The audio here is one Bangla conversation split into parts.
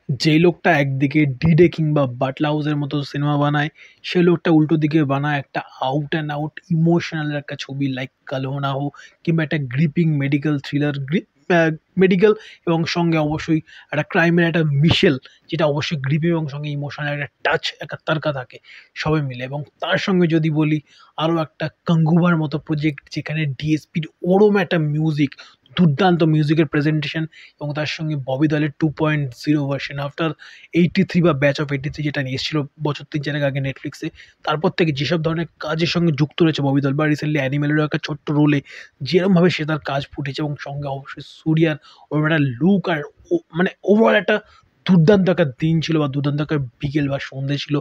যেই লোকটা একদিকে 'ডিডে' কিংবা 'বাটলা হাউসের' মতো সিনেমা বানায়, সেই লোকটা উল্টো দিকে বানায় একটা আউট অ্যান্ড আউট ইমোশনাল একটা ছবি লাইক 'কাল হো না হো' কিংবা একটা গ্রিপিং মেডিকেল থ্রিলার মেডিকেল এবং সঙ্গে অবশ্যই একটা ক্রাইমের একটা মিশেল, যেটা অবশ্যই গ্রিপিং এবং সঙ্গে ইমোশনাল একটা টাচ, একটা তারকা থাকে সবাই মিলে। এবং তার সঙ্গে যদি বলি আরও একটা 'গাঙ্গুবা'র মতো প্রজেক্ট, যেখানে ডিএসপির ওরম একটা মিউজিক, দুর্দান্ত মিউজিকের প্রেজেন্টেশন এবং তার সঙ্গে ববি দলের 2.0 ভার্সন আফটার 83 বা ব্যাচ অফ 83 যেটা নিয়ে এসেছিল বছর ৩-৪ আগে নেটফ্লিক্সে। তারপর থেকে যেসব ধরনের কাজের সঙ্গে যুক্ত রয়েছে ববি দল, বা রিসেন্টলি অ্যানিমেলেরও একটা ছোট্ট রোলে যেরমভাবে সে তার কাজ ফুটেছে, এবং সঙ্গে অবশ্যই সূর্যার ওরম একটা লুক আর মানে ওভারঅল একটা দুর্দান্ত একটা দিন ছিল বা দুর্দান্ত একটা বিকেল বা সন্ধ্যে ছিল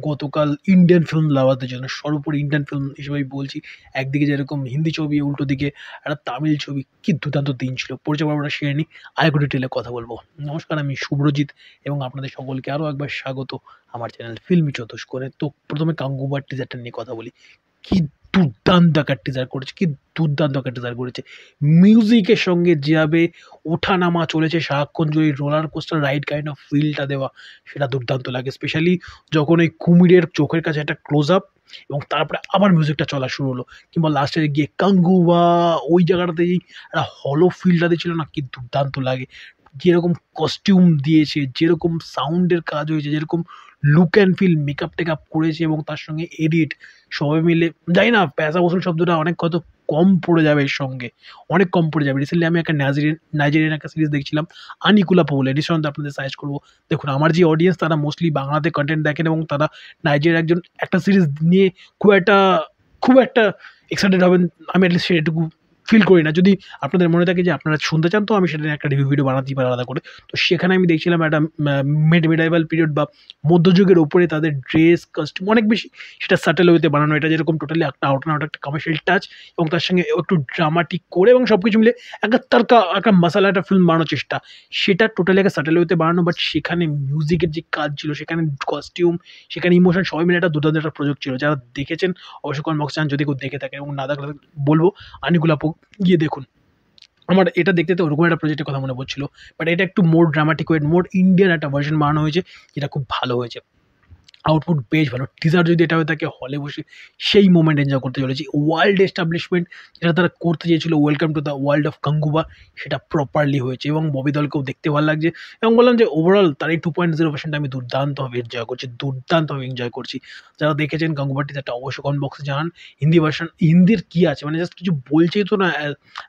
গতকাল ইন্ডিয়ান ফিল্ম লাভারদের জন্য। সর্বোপরি ইন্ডিয়ান ফিল্ম হিসেবেই বলছি। একদিকে যেরকম হিন্দি ছবি, উল্টো দিকে একটা তামিল ছবি, কি দুর্দান্ত দিন ছিল। পরিচয় পর্বটা সেরে নিই, আরেকটু ডিটেলে কথা বলবো। নমস্কার, আমি শুভ্রজিৎ এবং আপনাদের সকলকে আরও একবার স্বাগত আমার চ্যানেল ফিল্মি চতুষ্কোণে। তো প্রথমে গাঙ্গুবার টিজারটা নিয়ে কথা বলি। কি দুর্দান্ত একটা টিজার করেছে, কি দুর্দান্ত একটা টিজার করেছে। মিউজিকের সঙ্গে যেভাবে ওঠানামা চলেছে, সারাক্ষণ জুড়ে roller coaster ride kind of ফিলটা দেওয়া, সেটা দুর্দান্ত লাগে। স্পেশালি যখন ওই কুমিরের চোখের কাছে একটা ক্লোজ আপ এবং তারপরে আবার মিউজিকটা চলা শুরু হলো, কিংবা লাস্টে গিয়ে কাঙ্গুবা ওই জায়গাটাতেই একটা হলো ফিলটা দিয়েছিল না, কি দুর্দান্ত লাগে। যেরকম কস্টিউম দিয়েছে, যেরকম সাউন্ডের কাজ হয়েছে, যেরকম লুক অ্যান্ড ফিল মেকআপ টেকআপ করেছে এবং তার সঙ্গে এডিট সবাই মিলে, জানি না প্যাঁচা বসুন শব্দটা অনেক কত কম পড়ে যাবে এর সঙ্গে, অনেক কম পড়ে যাবে। রিসেন্টলি আমি একটা নাইজেরিয়ান একটা সিরিজ দেখছিলাম, আনিকুলাপো বলে, নিঃসন্দেহে আপনাদের সাজেস্ট করবো। দেখুন, আমার যে অডিয়েন্স তারা মোস্টলি বাংলাতে কন্টেন্ট দেখেন এবং তারা নাইজেরিয়ার একটা সিরিজ নিয়ে খুব একটা এক্সাইটেড হবেন, আমি অ্যাটলিস্ট সেটুকু ফিল করি না। যদি আপনাদের মনে থাকে যে আপনারা শুনতে চান, তো আমি সেটা নিয়ে একটা রিভিউ ভিডিও বানাতেই পারি আলাদা করে। তো সেখানে আমি দেখছিলাম একটা মিডাইভাল পিরিয়ড বা মধ্যযুগের ওপরে তাদের ড্রেস কস্টিউম অনেক বেশি সেটা সাটেল ওয়েতে বানানো। এটা যেরকম টোটালি একটা আউট অ্যান্ড আউট একটা কমার্শিয়াল টাচ এবং তার সঙ্গে একটু ড্রামাটিক করে এবং সব কিছু মিলে একটা তারকা একটা মশালা একটা ফিল্ম বানানোর চেষ্টা, সেটা টোটালি একটা সাটেল ওয়েতে বানানো। বাট সেখানে মিউজিকের যে কাজ ছিল, সেখানে কস্টিউম, সেখানে ইমোশন, সবাই মিলে একটা দুর্দান্ত একটা প্রজেক্ট ছিল। যারা দেখেছেন অবশ্যই কমেন্ট বক্সে জানান, যদি কেউ দেখে থাকে, এবং না দেখলে বলবো আনিকুলাপো গিয়ে দেখুন। আমার এটা দেখতে তো ওরকম একটা প্রজেক্টের কথা মনে পড়ছিল, বাট এটা একটু মোর ড্রামাটিক ওয়েট, মোর ইন্ডিয়ান একটা ভার্সন বানানো হয়েছে, যেটা খুব ভালো হয়েছে। আউটপুট বেশ ভালো। টিজার যদি এটা হয়ে থাকে, হলে বসে সেই মোমেন্ট এনজয় করতে চলেছি। ওয়ার্ল্ড এস্টাবলিশমেন্ট যেটা তারা করতে চেয়েছিল, welcome to the world of Gangubai, সেটা প্রপারলি হয়েছে এবং ববি দলকেও দেখতে ভালো লাগছে। এবং বললাম যে ওভারঅল তার এই 2.0 ভার্সনটা আমি দুর্দান্তভাবে এনজয় করছি, দুর্দান্তভাবে এনজয় করছি। যারা দেখেছেন গাঙ্গুবার টিজারটা অবশ্যই কমেন্ট বক্সে জানান। হিন্দি ভার্সন, হিন্দির কি আছে মানে জাস্ট কিছু বলছেই তো না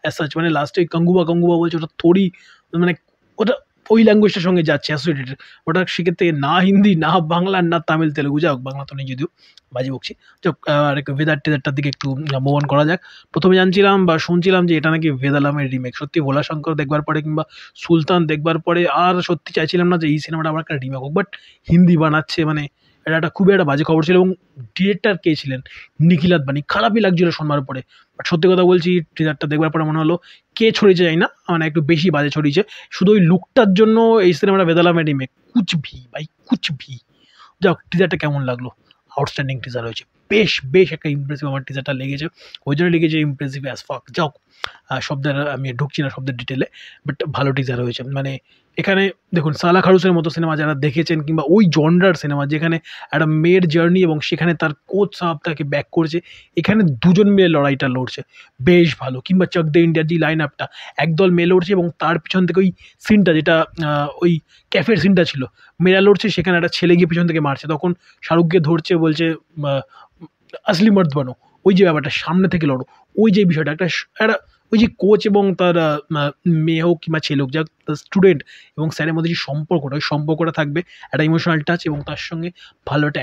অ্যাজ সাচ, মানে লাস্টে ওই গাঙ্গুবা গাঙ্গুবা বলছে, ওটা থোড়ি মানে ওটা ওই ল্যাঙ্গুয়েজটার সঙ্গে যাচ্ছে অ্যাসোসিয়েটেড। ওটা সেক্ষেত্রে না হিন্দি, না বাংলা, না তামিল, তেলেগু, যাক বাংলা তো নেই যদিও, বাজি বকছি। যাক, আর ভেদার টেদারটার দিকে একটু মুভ অন করা যাক। প্রথমে জানছিলাম বা শুনছিলাম যে এটা নাকি ভেদালামের রিমেক। সত্যি ভোলা শঙ্কর দেখবার পরে কিংবা সুলতান দেখবার পরে আর সত্যি চাইছিলাম না যে এই সিনেমাটা আবার একটা রিমেক হোক, বাট হিন্দি বানাচ্ছে মানে এটা একটা খুবই একটা বাজে খবর ছিল। এবং ডিরেক্টর কে ছিলেন, নিখিল আদবানি, খারাপই লাগছিল শোনবার পরে। বাট সত্যি কথা বলছি, ট্রেলারটা দেখবার পরে মনে হলো কে ছড়িয়েছে জানি না, মানে একটু বেশি বাজে ছড়িয়েছে। শুধু ওই লুকটার জন্য এই সিনেমাটা ভেদালামে রিমেক, কুছ ভি ভাই কুছ ভি। যাক, টিজারটা কেমন লাগলো? আউটস্ট্যান্ডিং টিজার হয়েছে, বেশ একটা ইমপ্রেসিভ আমার টিজারটা লেগেছে। ওই জন্য লেগেছে ইমপ্রেসিভ অ্যাজ ফাক। যাক, শব্দের আমি ঢুকছি না শব্দের ডিটেলে, বাট ভালো টিজার হয়েছে। মানে এখানে দেখুন, সালা খারুসের মতো সিনেমা যারা দেখেছেন, কিংবা ওই জনরার সিনেমা যেখানে একটা মেয়ের জার্নি এবং সেখানে তার কোচ সাহেব তাকে ব্যাক করছে, এখানে দুজন মেয়ে লড়াইটা লড়ছে, বেশ ভালো। কিংবা চক দে ইন্ডিয়ার যে লাইন আপটা, একদল মেয়ে লড়ছে এবং তার পিছন থেকে ওই সিনটা, যেটা ওই ক্যাফের সিনটা ছিল, মেয়েরা লড়ছে, সেখানে একটা ছেলে গিয়ে পিছন থেকে মারছে, তখন শাহরুখকে ধরছে, বলছে আসলি মর্দ বানো, ওই যে ব্যাপারটা, সামনে থেকে লড়ো, ওই যে বিষয়টা একটা একটা ওই যে কোচ এবং তার মেয়ে হোক কিংবা ছেলে হোক, যা স্টুডেন্ট এবং স্যারের মধ্যে যে সম্পর্কটা, ওই সম্পর্কটা থাকবে, একটা ইমোশনাল টাচ এবং তার সঙ্গে ভালো একটা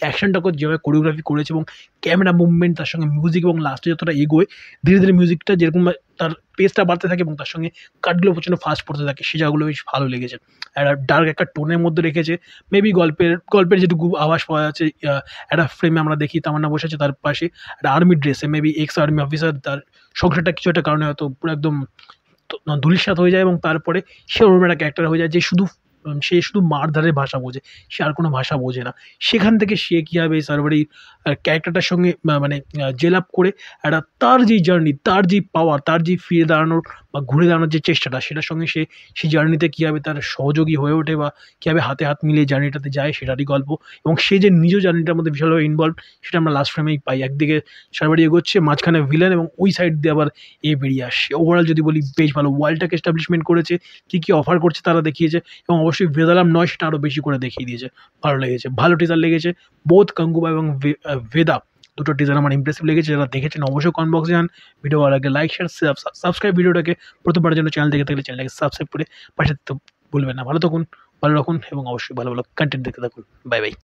অ্যাকশনটাকে যেভাবে কোরিওগ্রাফি করেছে এবং ক্যামেরা মুভমেন্ট, তার সঙ্গে মিউজিক, এবং লাস্টে যতটা এগোয় ধীরে ধীরে মিউজিকটা যেরকম তার পেসটা বাড়তে থাকে এবং তার সঙ্গে কাটগুলো প্রচণ্ড ফাস্ট পড়তে থাকে, সেই জায়গাগুলো বেশ ভালো লেগেছে। একটা ডার্ক একটা টোনের মধ্যে রেখেছে। মেবি গল্পের যেটুকু আভাস পাওয়া যাচ্ছে, একটা ফ্রেমে আমরা দেখি তামান্না বসে আছে, তার পাশে একটা আর্মি ড্রেসে মেবি এক্স আর্মি অফিসার, তার সংসারটা কিছু একটা কারণে হয়তো পুরো একদম ধূলিসাৎ হয়ে যায় এবং তারপরে সে ওরকম একটা ক্যারেক্টার হয়ে যায় যে সে শুধু মারধারের ভাষা বোঝে, সে আর কোনো ভাষা বোঝে না। সেখান থেকে সে কীভাবে সার্ভারি ক্যারেক্টারটার সঙ্গে মানে জেল আপ করে একটা তার যেই জার্নি, তার যেই পাওয়ার, তার যেই ফিরে দাঁড়ানোর বা ঘুরে দাঁড়ানোর যে চেষ্টাটা, সেটার সঙ্গে সে সেই জার্নিতে কীভাবে তার সহযোগী হয়ে ওঠে বা কীভাবে হাতে হাত মিলিয়ে জার্নিটাতে যায় সেটারই গল্প। এবং সে যে নিজেও জার্নিটার মধ্যে বিশালভাবে ইনভলভড সেটা আমরা লাস্ট ফ্রেমেই পাই। একদিকে সারাবাড়ি এগোচ্ছে, মাঝখানে ভিলেন এবং ওই সাইড দিয়ে আবার বেরিয়ে আসছে। ওভারঅল যদি বলি বেশ ভালো, ওয়ার্ল্ডটাকে এস্টাবলিশমেন্ট করেছে, কী কী অফার করছে তারা দেখিয়েছে, এবং অবশ্যই ভেদালাম নয় সেটা আরও বেশি করে দেখিয়ে দিয়েছে। ভালো লেগেছে, ভালো টিজার লেগেছে। বোথ গাঙ্গুবা এবং ভেদা দুটো টিজার আমার ইমপ্রেসিভ লেগেছে। যারা দেখেছেন অবশ্যই কমেন্ট বক্সে যান। ভিডিও ভালো লাগলে লাইক, শেয়ার, সাবস্ক্রাইব ভিডিওটাকে। প্রথমবারের জন্য চ্যানেল দেখে থাকলে চ্যানেলটাকে সাবস্ক্রাইব করে পাশে থাকতে ভুলবেন না। ভালো থাকুন, ভালো রাখুন এবং অবশ্যই ভালো ভালো কন্টেন্ট দেখতে থাকুন। Bye bye.